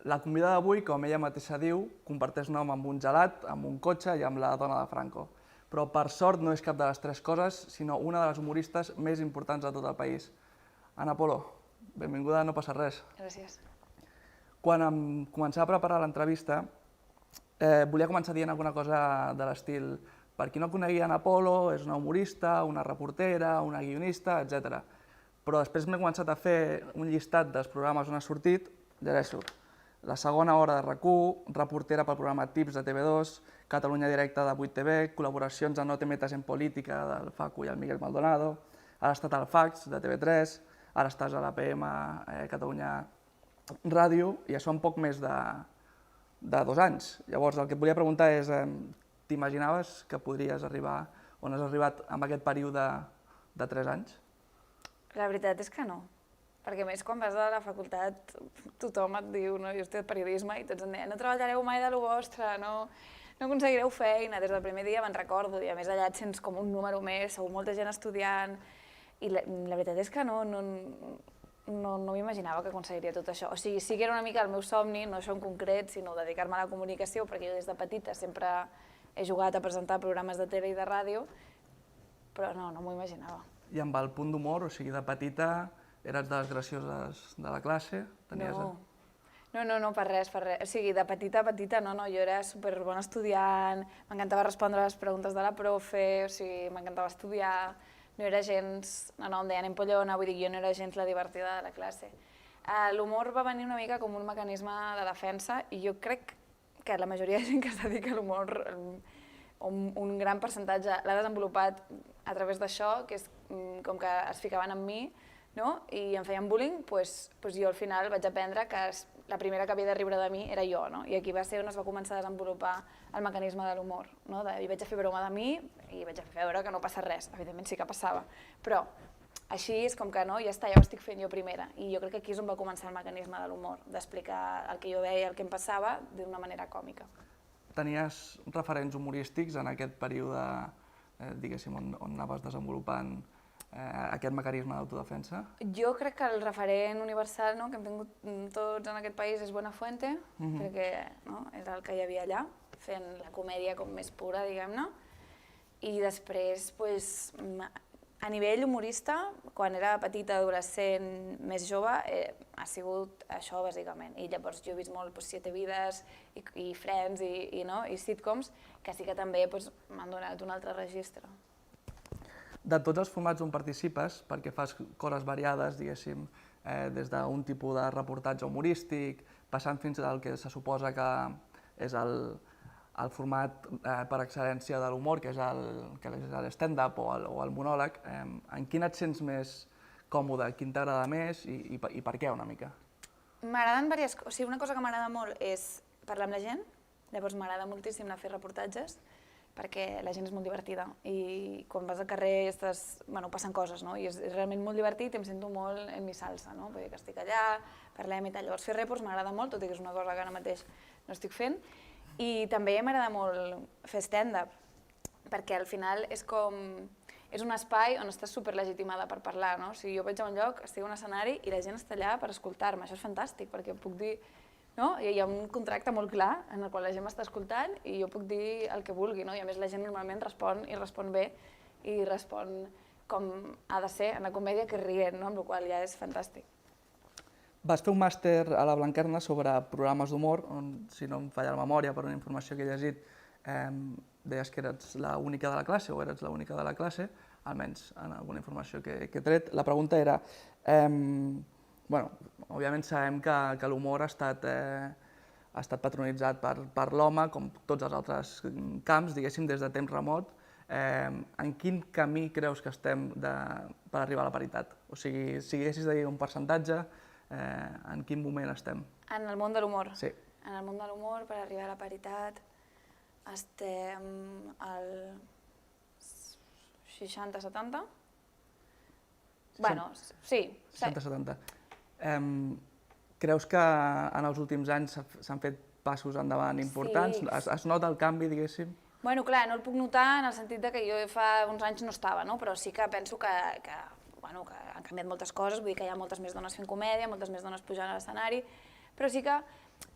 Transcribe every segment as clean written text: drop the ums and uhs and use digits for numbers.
La convidada d'avui, com ella mateixa diu, comparteix nom amb un gelat, amb un cotxe i amb la dona de Franco. Però per sort no és cap de les tres coses, sinó una de les humoristes més importants de tot el país. Ana Polo, benvinguda a No passa res. Gràcies. Quan em començava a preparar l'entrevista, volia començar dient alguna cosa de l'estil per qui no conegui Ana Polo, és una humorista, una reportera, una guionista, etc. Però després m'he començat a fer un llistat dels programes on ha sortit, llegeixo. La segona hora de RAC1, reportera pel programa Tips de TV2, Catalunya Directa de 8TV, col·laboracions a No te metas en política del Facu i el Miguel Maldonado, ara has estat al Fax de TV3, ara estàs a l'APM Catalunya Ràdio, i això en poc més de 2 anys. Llavors, el que et volia preguntar és, t'imaginaves que podries arribar on has arribat amb aquest període de 3 anys? La veritat és que no. Perquè a més, quan vas a la facultat, tothom et diu, no, jo estic de periodisme, i tots em deien, no treballareu mai de lo vostre, no aconseguireu feina. Des del primer dia me'n recordo, i a més allà et sents com un número més, sou molta gent estudiant, i la veritat és que no m'imaginava que aconseguiria tot això. O sigui, sí que era una mica el meu somni, no això en concret, sinó dedicar-me a la comunicació, perquè jo des de petita sempre he jugat a presentar programes de tele i de ràdio, però no m'ho imaginava. I amb el punt d'humor, o sigui, de petita, eres de les gracioses de la classe? No, per res. O sigui, de petita, no, jo era superbona estudiant, m'encantava respondre a les preguntes de la profe, o sigui, m'encantava estudiar, no era gens, no, em deien empollona, vull dir, jo no era gens la divertida de la classe. L'humor va venir una mica com un mecanisme de defensa, i jo crec que la majoria de gent que es dedica a l'humor, un gran percentatge l'ha desenvolupat a través d'això, que és com que es ficaven en mi, i em feien bullying, doncs jo al final vaig aprendre que la primera que havia de riure de mi era jo, i aquí va ser on es va començar a desenvolupar el mecanisme de l'humor. Jo vaig a fer broma de mi i vaig a fer veure que no passa res, evidentment sí que passava, però així és com que ja està, ja ho estic fent jo primera, i jo crec que aquí és on va començar el mecanisme de l'humor, d'explicar el que jo veia, el que em passava, d'una manera còmica. Tenies referents humorístics en aquest període, diguéssim, on anaves desenvolupant aquest mecanisme d'autodefensa? Jo crec que el referent universal que hem tingut tots en aquest país és Buenafuente, perquè era el que hi havia allà, fent la comèdia com més pura, diguem-ne, i després, a nivell humorista, quan era petita, adolescent, més jove, ha sigut això, bàsicament. I llavors jo he vist molt Siete Vides i Friends i sitcoms, que sí que també m'han donat un altre registre. De tots els formats on participes, perquè fas coses variades, diguéssim, des d'un tipus de reportatge humorístic, passant fins al que se suposa que és el format per excel·lència de l'humor, que és el stand-up o el monòleg, en quin et sents més còmode, quin t'agrada més i per què una mica? M'agraden diverses coses. O sigui, una cosa que m'agrada molt és parlar amb la gent, llavors m'agrada moltíssim anar a fer reportatges, perquè la gent és molt divertida i quan vas al carrer passen coses, i és realment molt divertit i em sento molt en mi salsa, vull dir que estic allà, parlem i tal. Llavors fer reports m'agrada molt, tot i que és una cosa que ara mateix no estic fent. I també m'agrada molt fer stand-up, perquè al final és un espai on estàs superlegitimada per parlar, O sigui, jo vaig a un lloc, estic a un escenari i la gent està allà per escoltar-me, això és fantàstic, perquè puc dir... Hi ha un contracte molt clar en el qual la gent m'està escoltant i jo puc dir el que vulgui, i a més la gent normalment respon i respon bé i respon com ha de ser en la comèdia, que és rient, amb la qual cosa ja és fantàstic. Vas fer un màster a la Blanquerna sobre programes d'humor, on, si no em falla la memòria per una informació que he llegit, deies que eres l'única de la classe o eres l'única de la classe, almenys en alguna informació que he tret. La pregunta era... Òbviament sabem que l'humor ha estat patronitzat per l'home, com tots els altres camps, diguéssim, des de temps remot. En quin camí creus que estem per arribar a la paritat? O sigui, si haguessis de dir un percentatge, en quin moment estem? En el món de l'humor? Sí. En el món de l'humor, per arribar a la paritat, estem al 60-70? Bueno, sí. 60-70. Creus que en els últims anys s'han fet passos endavant importants? Es nota el canvi, diguéssim? Bueno, clar, no el puc notar en el sentit que jo fa uns anys no estava, però sí que penso que han canviat moltes coses, vull dir que hi ha moltes més dones fent comèdia, moltes més dones pujant a l'escenari, però sí que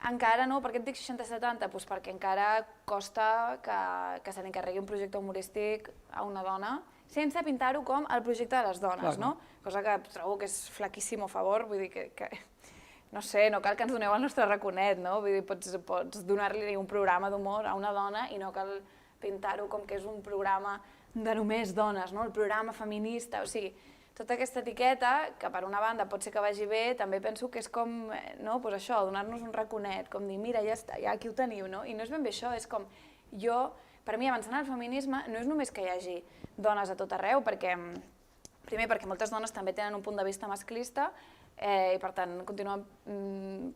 Encara no, per què et dic 60-70? Doncs perquè encara costa que se n'encarregui un projecte humorístic a una dona, sense pintar-ho com el projecte de les dones, no? Cosa que trobo que és flaquíssim a favor, vull dir que no sé, no cal que ens doneu el nostre raconet, no? Vull dir, pots donar-li un programa d'humor a una dona i no cal pintar-ho com que és un programa de només dones, no? El programa feminista, o sigui, tota aquesta etiqueta, que per una banda pot ser que vagi bé, també penso que és com, no, doncs això, donar-nos un raconet, com dir, mira, ja està, ja aquí ho teniu, no? I no és ben bé això, és com, per mi, avançant al feminisme, no és només que hi hagi dones a tot arreu, primer perquè moltes dones també tenen un punt de vista masclista, i per tant continuen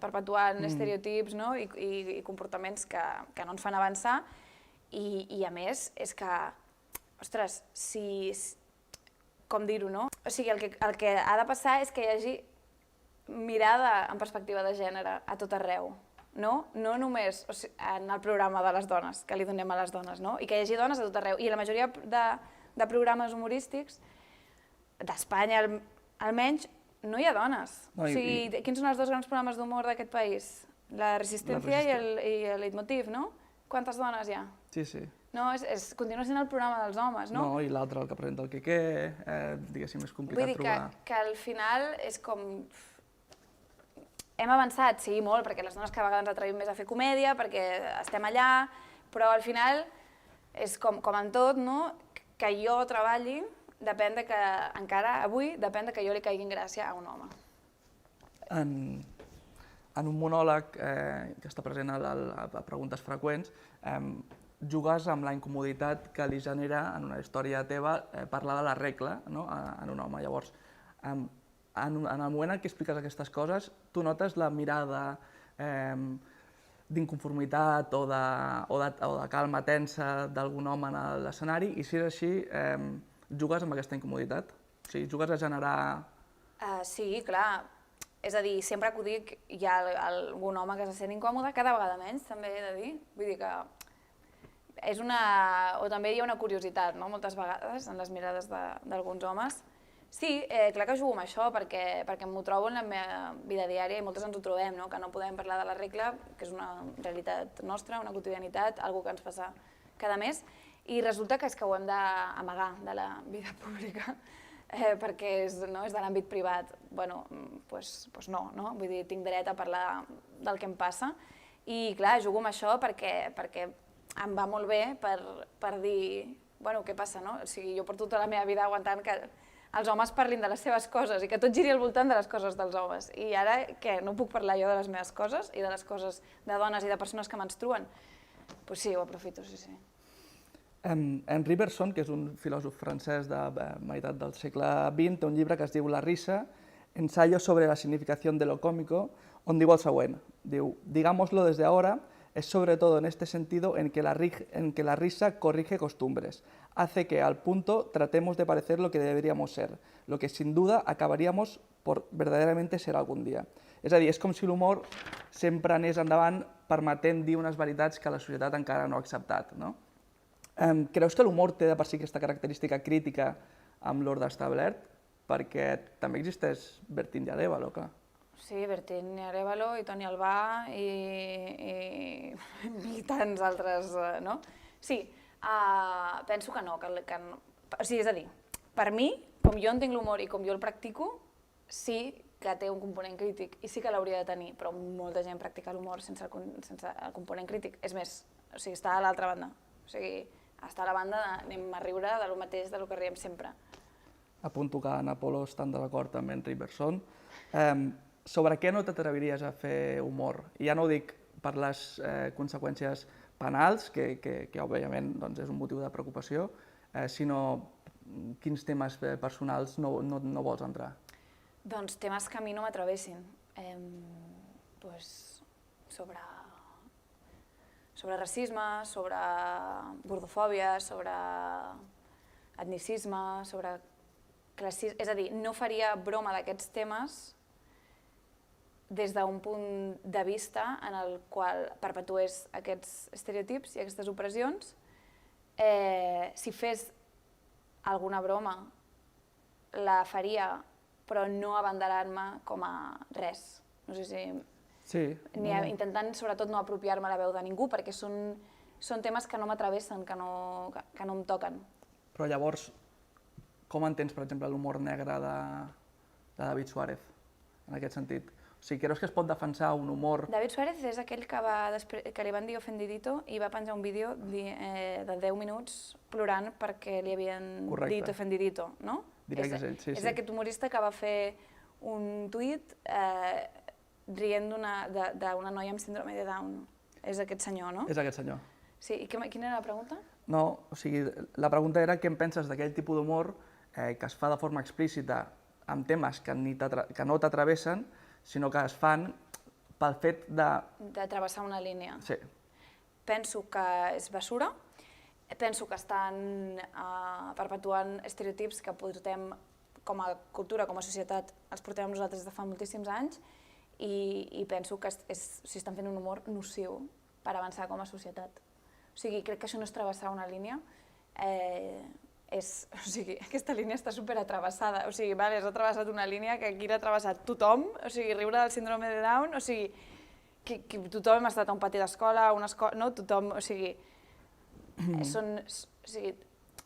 perpetuant estereotips, no? I comportaments que no ens fan avançar, i a més és que, ostres, com dir-ho, no? O sigui, el que ha de passar és que hi hagi mirada en perspectiva de gènere a tot arreu, no? No només en el programa de les dones, que li donem a les dones, no? I que hi hagi dones a tot arreu. I la majoria de programes humorístics, d'Espanya almenys, no hi ha dones. O sigui, quins són els dos grans programes d'humor d'aquest país? La Resistencia i el Leitmotiv, no? Quantes dones hi ha? Sí. No, continua sent el programa dels homes, no? No, i l'altre, el que presenta el Quiqué, diguéssim, és complicat trobar. Vull dir que al final és com... Hem avançat, sí, molt, perquè les dones cada vegada ens atrevim més a fer comèdia, perquè estem allà, però al final és com en tot, no? Que jo treballi, depèn de que, encara avui, depèn de que jo li caigui en gràcia a un home. En un monòleg que està present a Preguntes Freqüents, jugues amb la incomoditat que li genera en una història teva parlar de la regla en un home. Llavors, en el moment en què expliques aquestes coses, tu notes la mirada d'inconformitat o de calma tensa d'algun home en l'escenari, i si és així, jugues amb aquesta incomoditat? O sigui, jugues a generar... Sí, clar. És a dir, sempre que ho dic, hi ha algun home que se sent incòmode, cada vegada menys, també he de dir. Vull dir que és una... O també hi ha una curiositat, no?, moltes vegades, en les mirades d'alguns homes. Sí, clar que jugo amb això, perquè m'ho trobo en la meva vida diària i moltes ens ho trobem, no?, que no podem parlar de la regla, que és una realitat nostra, una quotidianitat, una cosa que ens passa cada mes, i resulta que és que ho hem d'amagar de la vida pública, perquè és de l'àmbit privat. Bueno, doncs no, vull dir, tinc dret a parlar del que em passa, i clar, jugo amb això perquè em va molt bé per dir, bueno, què passa, no? O sigui, jo porto tota la meva vida aguantant que els homes parlin de les seves coses i que tot giri al voltant de les coses dels homes. I ara, què, no puc parlar jo de les meves coses i de les coses de dones i de persones que menstruen? Doncs sí, ho aprofito, sí. Henri Bergson, que és un filòsof francès de meitat del segle XX, té un llibre que es diu La risa, ensayo sobre la significación de lo cómico, on diu el següent. Diu, digámoslo desde ahora, es sobre todo en este sentido en que la risa corrige costumbres, hace que al punto tratemos de parecer lo que deberíamos ser, lo que sin duda acabaríamos por verdaderamente ser algún día. És a dir, és com si l'humor sempre anés endavant permetent dir unes veritats que la societat encara no ha acceptat, no? Creus que l'humor té de per si aquesta característica crítica amb l'ordre establert? Perquè també existeix Bertín i Arévalo, clar. Sí, Bertín i Arévalo, i Toni Albà, i tants altres, no? Sí, penso que no. O sigui, és a dir, per mi, com jo entenc l'humor i com jo el practico, sí que té un component crític, i sí que l'hauria de tenir, però molta gent practica l'humor sense el component crític. És més, o sigui, està a l'altra banda. O sigui, està a la banda d'anem a riure de lo mateix, de lo que riem sempre. Apunto que en Apolo estan d'acord amb Henri Bergson. Sobre què no t'atreviries a fer humor? I ja no ho dic per les conseqüències penals, que òbviament és un motiu de preocupació, sinó quins temes personals no vols entrar? Doncs temes que a mi no m'atrevessin. Sobre racisme, sobre gordofòbia, sobre etnicisme, sobre classisme... És a dir, no faria broma d'aquests temes des d'un punt de vista en el qual perpetués aquests estereotips i aquestes opressions. Si fes alguna broma, la faria, però no abanderant-me com a res. No sé si Sí. Intentant, sobretot, no apropiar-me la veu de ningú, perquè són temes que no m'atravessen, que no em toquen. Però llavors, com entens, per exemple, l'humor negre de David Suárez, en aquest sentit? O sigui, creus que es pot defensar un humor... David Suárez és aquell que li van dir ofendidito i va penjar un vídeo de 10 minuts plorant perquè li havien dit ofendidito, no? Diria que és ell, sí. És aquest humorista que va fer un tuit rient d'una noia amb síndrome de Down. És aquest senyor, no? És aquest senyor. Sí, i quina era la pregunta? No, o sigui, la pregunta era què en penses d'aquell tipus d'humor que es fa de forma explícita amb temes que no t'atravessen, sinó que es fan pel fet de... De travessar una línia. Sí. Penso que és basura, penso que estan perpetuant estereotips que portem com a cultura, com a societat, els portem nosaltres des de fa moltíssims anys i penso que estan fent un humor nociu per avançar com a societat. O sigui, crec que això no és travessar una línia, aquesta línia està superatravessada, o sigui, has travessat una línia que aquí l'ha travessat tothom, o sigui, riure del síndrome de Down, o sigui, tothom hem estat a un pati d'escola, no? Tothom, o sigui,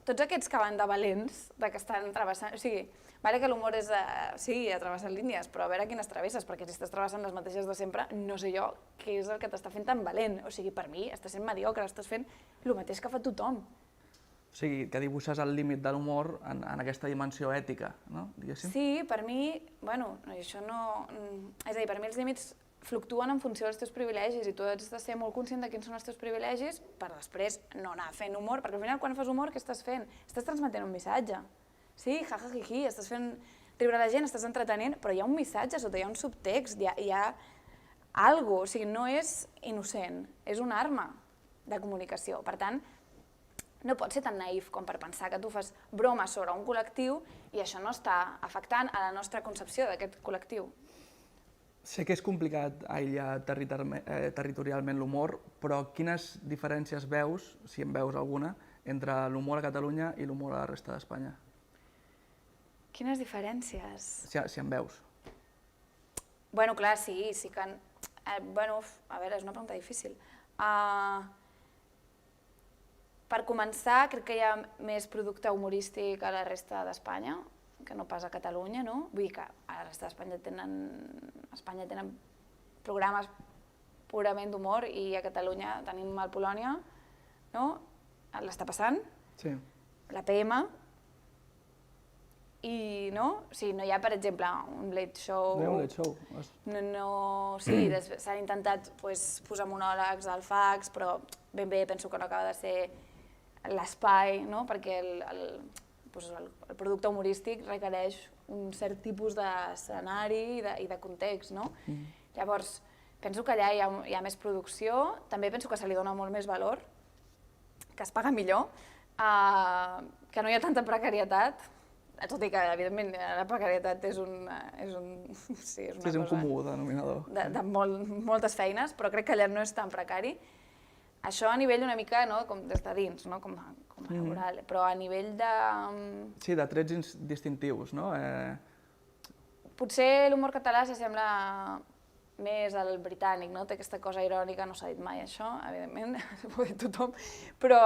tots aquests que van de valents, que estan travessant, o sigui, vale que l'humor és, sí, travessar línies, però a veure quines travesses, perquè si estàs travessant les mateixes de sempre, no sé jo què és el que t'està fent tan valent, o sigui, per mi, estàs sent mediocre, estàs fent el mateix que fa tothom. O sigui, que dibuixes el límit de l'humor en aquesta dimensió ètica, no? Diguéssim? Sí, per mi, bueno, això no... És a dir, per mi els límits fluctuen en funció dels teus privilegis i tu has de ser molt conscient de quins són els teus privilegis per després no anar fent humor, perquè al final quan fas humor què estàs fent? Estàs transmetent un missatge. Sí, jajajiji, estàs fent riure la gent, estàs entretenint, però hi ha un missatge sota, hi ha un subtext, hi ha alguna cosa, o sigui, no és innocent, és una arma de comunicació. Per tant, no pots ser tan naïf com per pensar que tu fas broma sobre un col·lectiu i això no està afectant a la nostra concepció d'aquest col·lectiu. Sé que és complicat aïllar territorialment l'humor, però quines diferències veus, si en veus alguna, entre l'humor a Catalunya i l'humor a la resta d'Espanya? Quines diferències? Si en veus. Bueno, clar, sí que... Bueno, a veure, és una pregunta difícil. Per començar, crec que hi ha més producte humorístic a la resta d'Espanya, que no pas a Catalunya, no? Vull dir que a la resta d'Espanya tenen programes purament d'humor i a Catalunya tenim el Polònia, no? L'està passant? Sí. La PM. I no? O sigui, no hi ha, per exemple, un late show... No hi ha un late show. Sí, s'han intentat posar monòlegs al fax, però ben bé penso que no acaba de ser l'espai, no? Perquè el producte humorístic requereix un cert tipus d'escenari i de context, no? Llavors, penso que allà hi ha més producció, també penso que se li dona molt més valor, que es paga millor, que no hi ha tanta precarietat, tot i que, evidentment, la precarietat és una cosa... comú denominador. De moltes feines, però crec que allà no és tan precari. Això a nivell una mica, no, com des de dins, no, com a laboral, però a nivell de... Sí, de trets distintius, no? Potser l'humor català s'assembla més al britànic, no? Té aquesta cosa irònica, no s'ha dit mai això, evidentment, ho ha dit tothom, però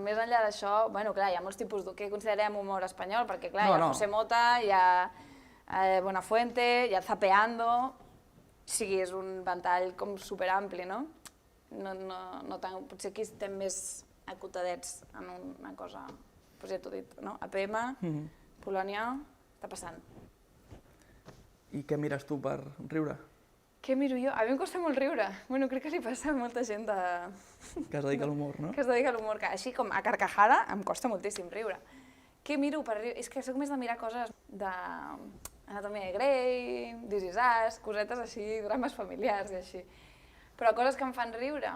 més enllà d'això, bueno, clar, hi ha molts tipus que considerem humor espanyol, perquè clar, hi ha José Mota, hi ha Buenafuente, hi ha Zapeando, o sigui, és un ventall com superampli, no? Potser aquí estem més acotadets en una cosa, doncs ja t'ho he dit, no? APM, Polònia, està passant. I què mires tu per riure? Què miro jo? A mi em costa molt riure. Bueno, crec que li passa a molta gent que es dedica a l'humor, no? Que es dedica a l'humor, que així com a carcajada em costa moltíssim riure. Què miro per riure? És que soc més de mirar coses d'Anatomia de Grey, This Is Us, cosetes així, drames familiars i així. Però coses que em fan riure...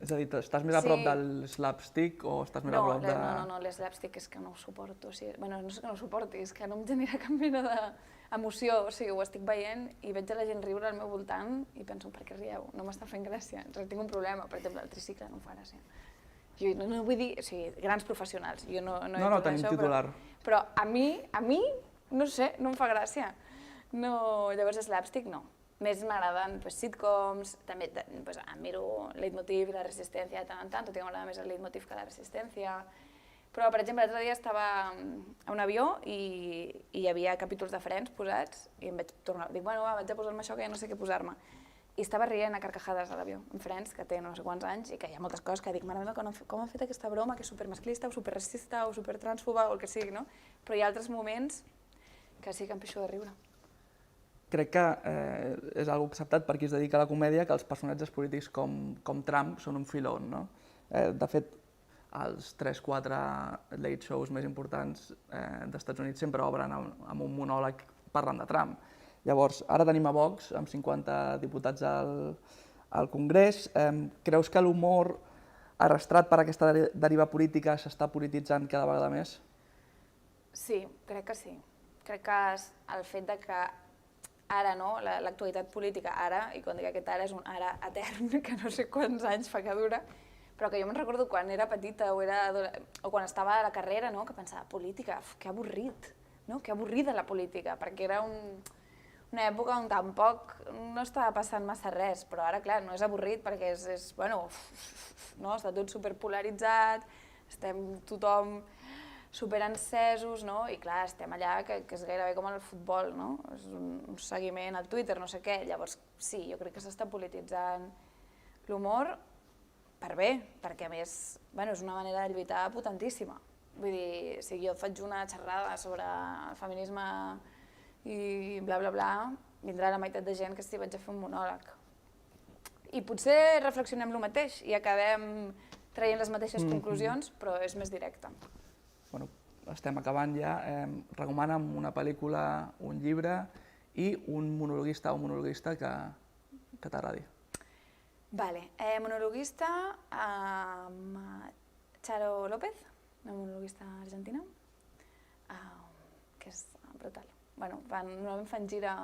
És a dir, estàs més a prop del slapstick o estàs més a prop de... No, l'slapstick és que no ho suporto. Bueno, no és que no ho suporti, és que no em genera cap mena d'emoció. O sigui, ho estic veient i veig a la gent riure al meu voltant i penso, per què rieu? No m'està fent gràcia. Tinc un problema, per exemple, el tricicle no em fa gràcia. Jo no vull dir... O sigui, grans professionals. Jo no tenim titular. Però a mi, no sé, no em fa gràcia. Llavors, slapstick no. Més m'agraden sitcoms, també em miro Leitmotiv i La Resistència de tant en tant, tot i que m'agrada més el Leitmotiv que La Resistència. Però, per exemple, l'altre dia estava a un avió i hi havia capítols de Friends posats i em vaig tornar, dic, bueno, vaig a posar-me això que ja no sé què posar-me. I estava rient a carcajades a l'avió, en Friends, que té no sé quants anys i que hi ha moltes coses que dic, mare meva, com han fet aquesta broma, que és supermasclista o superracista o supertransfoba o el que sigui, no? Però hi ha altres moments que sí que em pixo de riure. Crec que és algo acceptat per qui es dedica a la comèdia, que els personatges polítics com Trump són un filon, no? De fet, els 3-4 late shows més importants dels Estats Units sempre obren amb un monòleg parlant de Trump. Llavors, ara tenim a Vox, amb 50 diputats al Congrés. Creus que l'humor arrastrat per aquesta deriva política s'està polititzant cada vegada més? Sí, crec que sí. Crec que el fet de que ara, no, l'actualitat política ara, i quan dic aquest ara és un ara etern, que no sé quants anys fa que dura, però que jo me'n recordo quan era petita o quan estava a la carrera, no, que pensava, política, que avorrit, no? Que avorrida la política, perquè era una època on tampoc no estava passant massa res, però ara, clar, no és avorrit perquè no, està tot superpolaritzat, estem tothom superencesos, no? I clar, estem allà que és gairebé com el futbol, no? És un seguiment al Twitter, no sé què. Llavors, sí, jo crec que s'està polititzant l'humor per bé, perquè a més és una manera de lluitar potentíssima. Vull dir, si jo faig una xerrada sobre el feminisme i bla bla bla, vindrà la meitat de gent que si vaig a fer un monòleg. I potser reflexionem el mateix i acabem traient les mateixes conclusions, però és més directe. Bueno, estem acabant ja. Recomana'm una pel·lícula, un llibre i un monologuista o monologuista que t'agradi. Vale, monologuista amb Charo López, una monologuista argentina, que és brutal. Normalment fan gira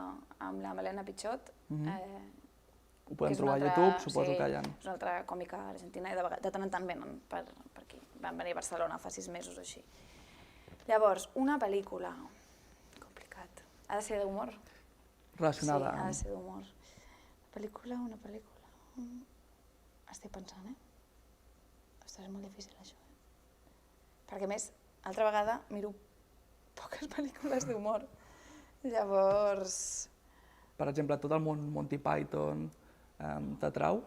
amb la Malena Pichot. Ho podem trobar a YouTube, suposo que hi ha. És una altra còmica argentina i de tant en tant venen per aquí. Van venir a Barcelona fa 6 mesos o així. Llavors, una pel·lícula, complicat, ha de ser d'humor? Relacionada amb... Sí, ha de ser d'humor. Una pel·lícula... Estic pensant, Ostres, és molt difícil això, Perquè a més, altra vegada, miro poques pel·lícules d'humor. Llavors... Per exemple, tot el món Monty Python t'atrau?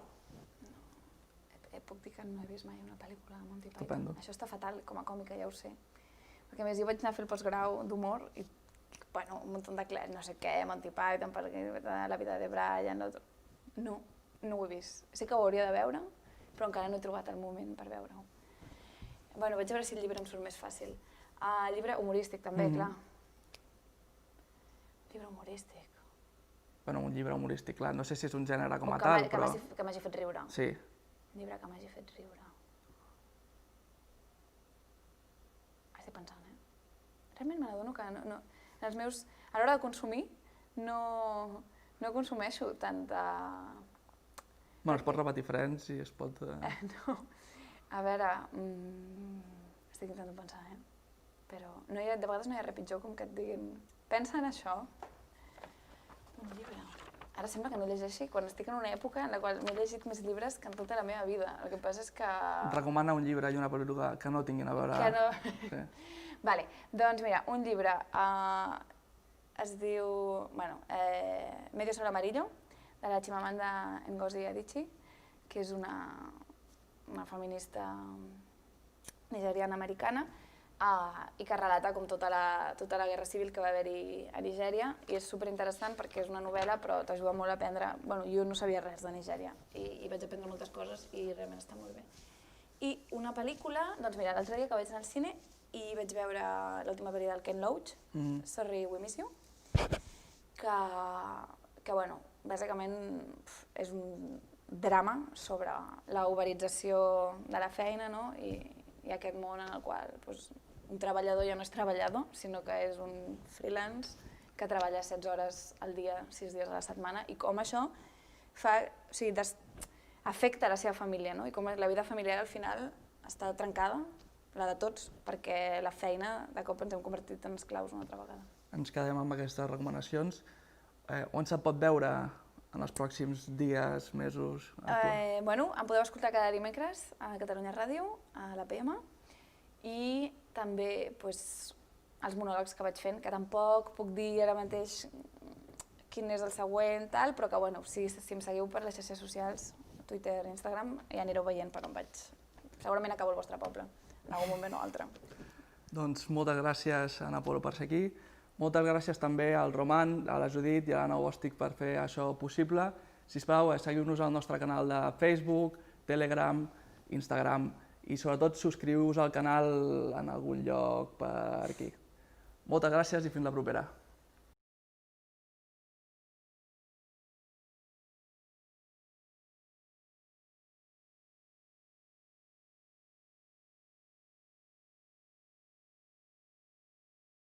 No, puc dir que no he vist mai una pel·lícula de Monty Python. Estupendo. Això està fatal, com a còmica, ja ho sé. Perquè a més jo vaig anar a fer el postgrau d'humor i, un munt de clars, no sé què, Monty Python, La vida de Brian... No ho he vist. Sé que ho hauria de veure, però encara no he trobat el moment per veure-ho. Vaig veure si el llibre em surt més fàcil. Llibre humorístic, també, clar. Llibre humorístic. Un llibre humorístic, clar. No sé si és un gènere com a tal, però... Que m'hagi fet riure. Sí. Llibre que m'hagi fet riure. Estic pensant, Realment me n'adono que a l'hora de consumir no consumeixo tanta... Es pot repetir Friends i es pot... No. A veure, estic intentant pensar, Però de vegades no hi ha res pitjor com que et diguin pensa en això. Un llibre. Ara sembla que no llegeixi quan estic en una època en la qual m'he llegit més llibres que en tota la meva vida. El que passa és que... Recomana un llibre i una pel·lícula que no tinguin a veure... Que no... Sí. Vale, doncs mira, un llibre es diu, Medio Sol Amarillo, de la Chimamanda Ngozi Adichie, que és una feminista nigeriana-americana i que relata com tota la guerra civil que va haver-hi a Nigèria, i és superinteressant perquè és una novel·la però t'ajuda molt a aprendre... Jo no sabia res de Nigèria i vaig aprendre moltes coses i realment està molt bé. I una pel·lícula, doncs mira, l'altre dia que vaig anar al cine i vaig veure l'última pel·lícula del Ken Loach, Sorry We Miss You, que bàsicament és un drama sobre la uberització de la feina, i aquest món en el qual un treballador ja no és treballador, sinó que és un freelance que treballa 16 hores al dia, 6 dies a la setmana, i com això afecta la seva família, i com la vida familiar al final està trencada, la de tots, perquè la feina de cop ens hem convertit en esclaus una altra vegada. Ens quedem amb aquestes recomanacions. On se't pot veure en els pròxims dies, mesos? Bueno, em podeu escoltar cada dimecres a Catalunya Ràdio, a l'APM, i també els monòlegs que vaig fent, que tampoc puc dir ara mateix quin és el següent, però que si em seguiu per les xarxes socials, Twitter, Instagram, ja anireu veient per on vaig. Segurament acabo al vostre poble, en algun moment o altre. Doncs moltes gràcies, Ana Polo, per ser aquí. Moltes gràcies també al Roman, a la Judit i a l'Anna Bòstic per fer això possible. Sisplau, seguiu-nos al nostre canal de Facebook, Telegram, Instagram i sobretot subscriu-vos al canal en algun lloc per aquí. Moltes gràcies i fins la propera.